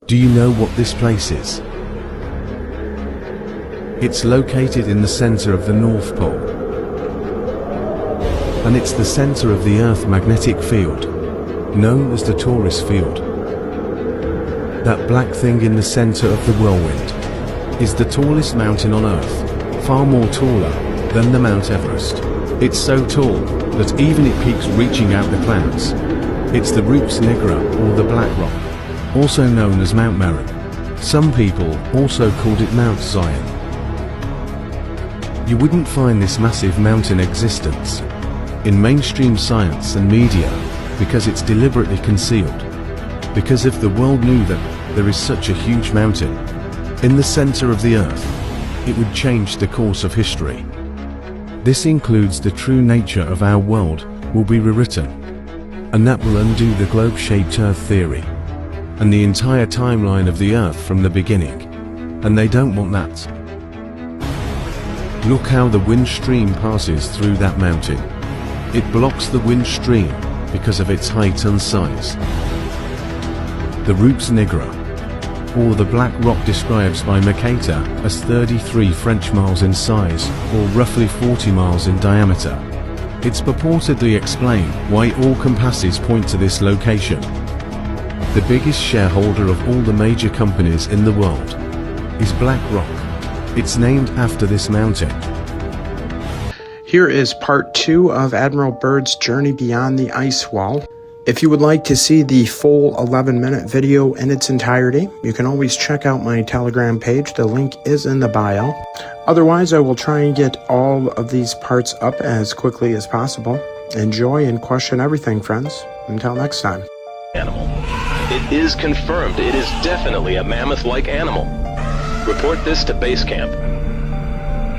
Do you know what this place is? It's located in the center of the North Pole. And it's the center of the Earth magnetic field, known as the Taurus field. That black thing in the center of the whirlwind is the tallest mountain on Earth, far more taller than the Mount Everest. It's so tall that even it peaks reaching out the clouds. It's the Rupes Nigra, or the Black Rock, also known as Mount Meru. Some people also called it Mount Zion. You wouldn't find this massive mountain existence in mainstream science and media because it's deliberately concealed. Because if the world knew that there is such a huge mountain in the center of the Earth, it would change the course of history. This includes the true nature of our world will be rewritten, and that will undo the globe-shaped Earth theory and the entire timeline of the Earth from the beginning, and they don't want that. Look how the wind stream passes through that mountain. It blocks the wind stream because of its height and size. The Rupes Nigra, or the Black Rock, describes by Mercator as 33 French miles in size, or roughly 40 miles in diameter. It's purportedly explained why all compasses point to this location. The biggest shareholder of all the major companies in the world is BlackRock. It's named after this mountain. Here is part 2 of Admiral Byrd's journey beyond the ice wall. If you would like to see the full 11-minute video in its entirety, you can always check out my Telegram page. The link is in the bio. Otherwise, I will try and get all of these parts up as quickly as possible. Enjoy and question everything, friends. Until next time. Animal. It is confirmed. It is definitely a mammoth-like animal. Report this to base camp.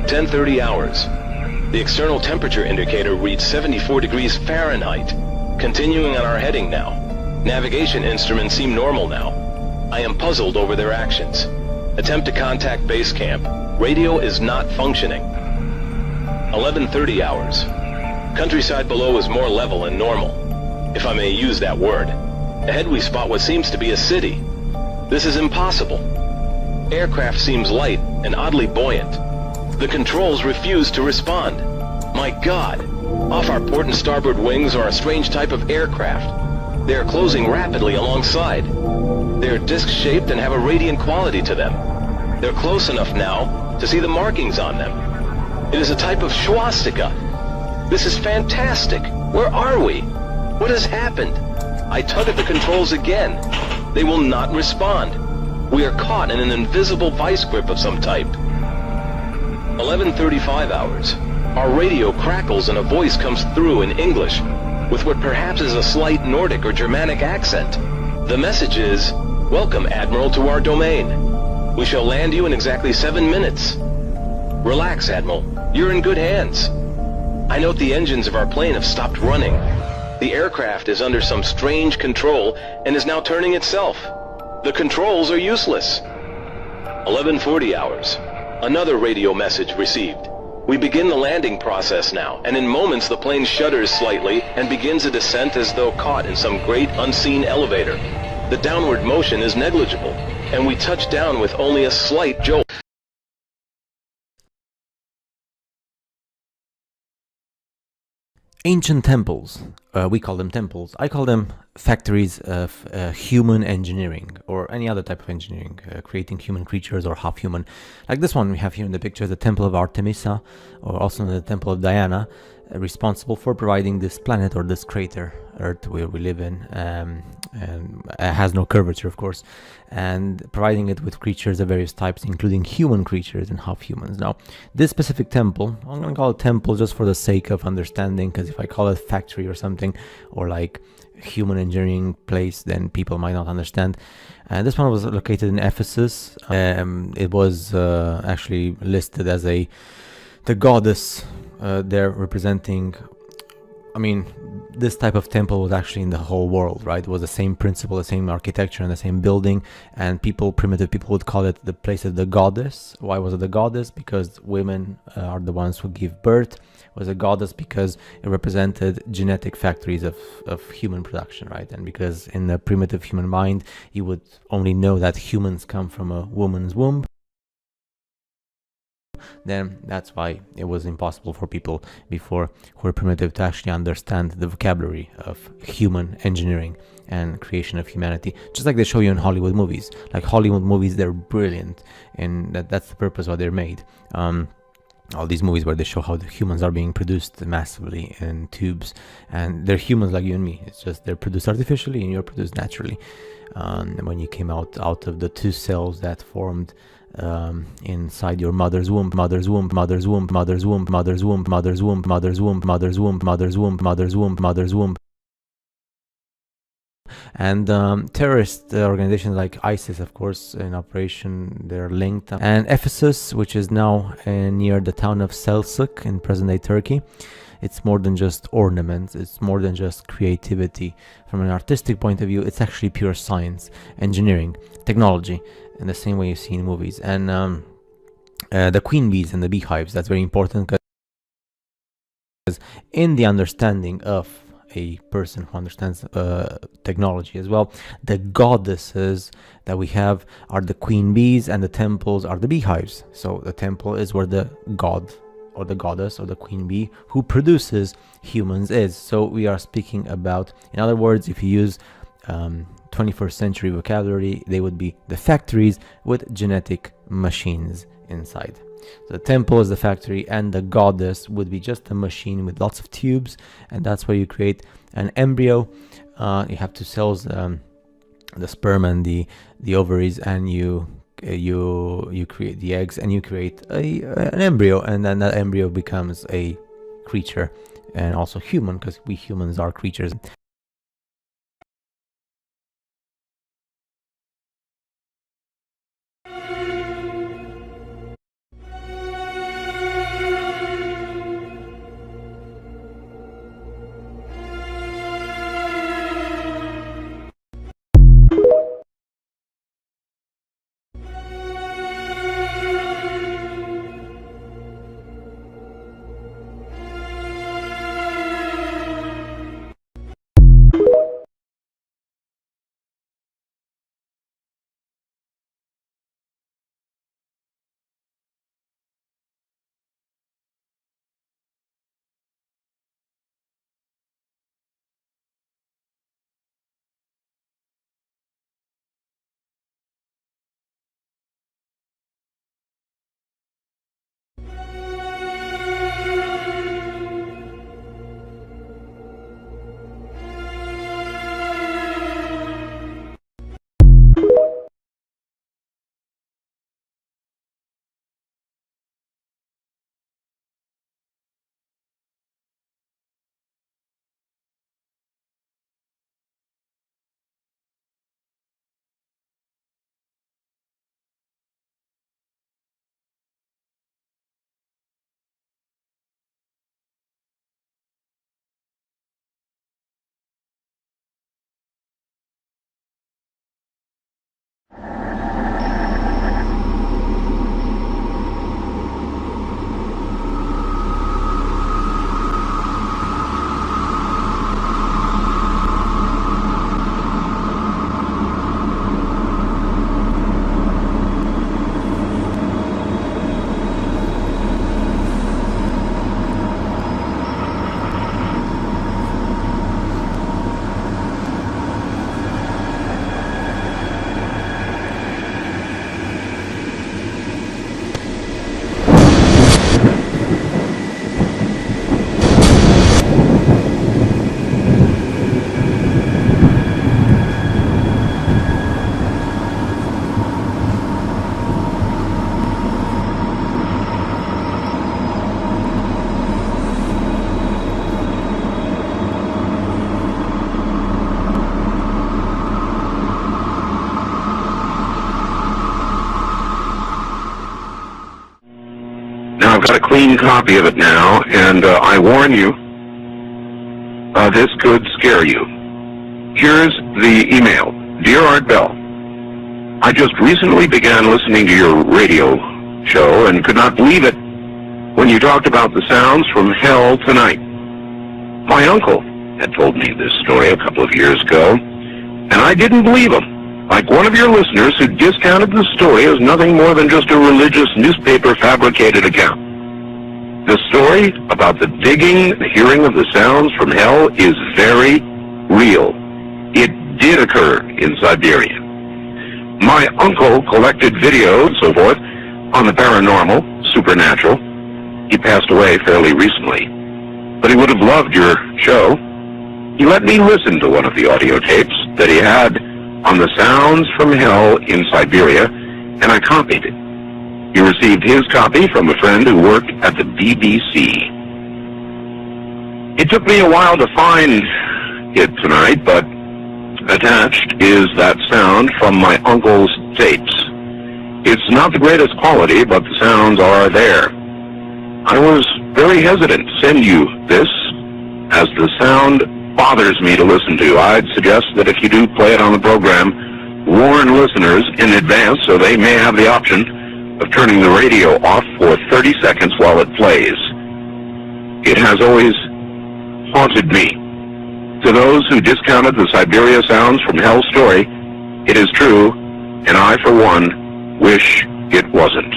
10:30 hours. The external temperature indicator reads 74 degrees Fahrenheit. Continuing on our heading now. Navigation instruments seem normal now. I am puzzled over their actions. Attempt to contact base camp. Radio is not functioning. 11:30 hours. Countryside below is more level and normal, if I may use that word. Ahead we spot what seems to be a city. This is impossible. Aircraft seems light and oddly buoyant. The controls refuse to respond. My God! Off our port and starboard wings are a strange type of aircraft. They are closing rapidly alongside. They are disc-shaped and have a radiant quality to them. They're close enough now to see the markings on them. It is a type of swastika. This is fantastic. Where are we? What has happened? I tug at the controls again. They will not respond. We are caught in an invisible vice grip of some type. 11:35 hours. Our radio crackles and a voice comes through in English, with what perhaps is a slight Nordic or Germanic accent. The message is, "Welcome, Admiral, to our domain. We shall land you in exactly 7 minutes. Relax, Admiral. You're in good hands." I note the engines of our plane have stopped running. The aircraft is under some strange control and is now turning itself. The controls are useless. 11:40 hours. Another radio message received. We begin the landing process now, and in moments the plane shudders slightly and begins a descent as though caught in some great unseen elevator. The downward motion is negligible, and we touch down with only a slight jolt. Ancient temples, we call them temples. I call them factories of human engineering or any other type of engineering, creating human creatures or half human. Like this one we have here in the picture, the Temple of Artemisa, or also the Temple of Diana, responsible for providing this planet or this crater, Earth, where we live in, and it has no curvature, of course, and providing it with creatures of various types, including human creatures and half humans. Now, this specific temple, I'm going to call it temple just for the sake of understanding, because if I call it factory or something, or like human engineering place, then people might not understand. This one was located in Ephesus. It was actually listed as the goddess there representing I mean, this type of temple was actually in the whole world, right? It was the same principle, the same architecture, and the same building. And primitive people would call it the place of the goddess. Why was it the goddess? Because women are the ones who give birth. It was a goddess because it represented genetic factories of human production, right? And because in the primitive human mind, you would only know that humans come from a woman's womb, then that's why it was impossible for people before who were primitive to actually understand the vocabulary of human engineering and creation of humanity, just like they show you in Hollywood movies. Like Hollywood movies, they're brilliant, and that's the purpose why they're made. All these movies where they show how the humans are being produced massively in tubes, and they're humans like you and me. It's just they're produced artificially and you're produced naturally. When you came out of the two cells that formed inside your mother's womb, mother's womb, mother's womb, mother's womb, mother's womb, mother's womb, mother's womb, mother's womb, mother's womb, mother's womb, mother's womb. And terrorist organizations like ISIS, of course, in operation, they're linked. And Ephesus, which is now near the town of Selçuk in present-day Turkey, it's more than just ornaments, it's more than just creativity. From an artistic point of view, it's actually pure science, engineering, technology, in the same way you see in movies. And the queen bees and the beehives, that's very important, because in the understanding of a person who understands technology as well, the goddesses that we have are the queen bees and the temples are the beehives. So the temple is where the god or the goddess or the queen bee who produces humans is. So we are speaking about, in other words, if you use 21st century vocabulary, they would be the factories with genetic machines inside. So the temple is the factory, and the goddess would be just a machine with lots of tubes, and that's where you create an embryo. You have two cells, the sperm and the ovaries, and you create the eggs, and you create an embryo, and then that embryo becomes a creature, and also human, because we humans are creatures. I've got a clean copy of it now, and I warn you, this could scare you. Here's the email. Dear Art Bell, I just recently began listening to your radio show and could not believe it when you talked about the sounds from hell tonight. My uncle had told me this story a couple of years ago, and I didn't believe him. Like one of your listeners who discounted the story as nothing more than just a religious newspaper fabricated account. The story about the digging, the hearing of the sounds from hell is very real. It did occur in Siberia. My uncle collected videos, so forth, on the paranormal, supernatural. He passed away fairly recently, but he would have loved your show. He let me listen to one of the audio tapes that he had on the sounds from hell in Siberia, and I copied it. He received his copy from a friend who worked at the BBC. It took me a while to find it tonight, but attached is that sound from my uncle's tapes. It's not the greatest quality, but the sounds are there. I was very hesitant to send you this, as the sound bothers me to listen to. I'd suggest that if you do play it on the program, warn listeners in advance so they may have the option of turning the radio off for 30 seconds while it plays. It has always haunted me. To those who discounted the Siberia sounds from hell story, it is true, and I, for one, wish it wasn't.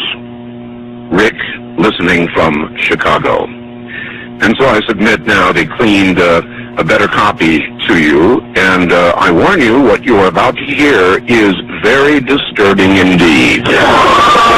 Rick, listening from Chicago. And so I submit now the cleaned, a better copy to you, and I warn you, what you are about to hear is very disturbing indeed. Yeah.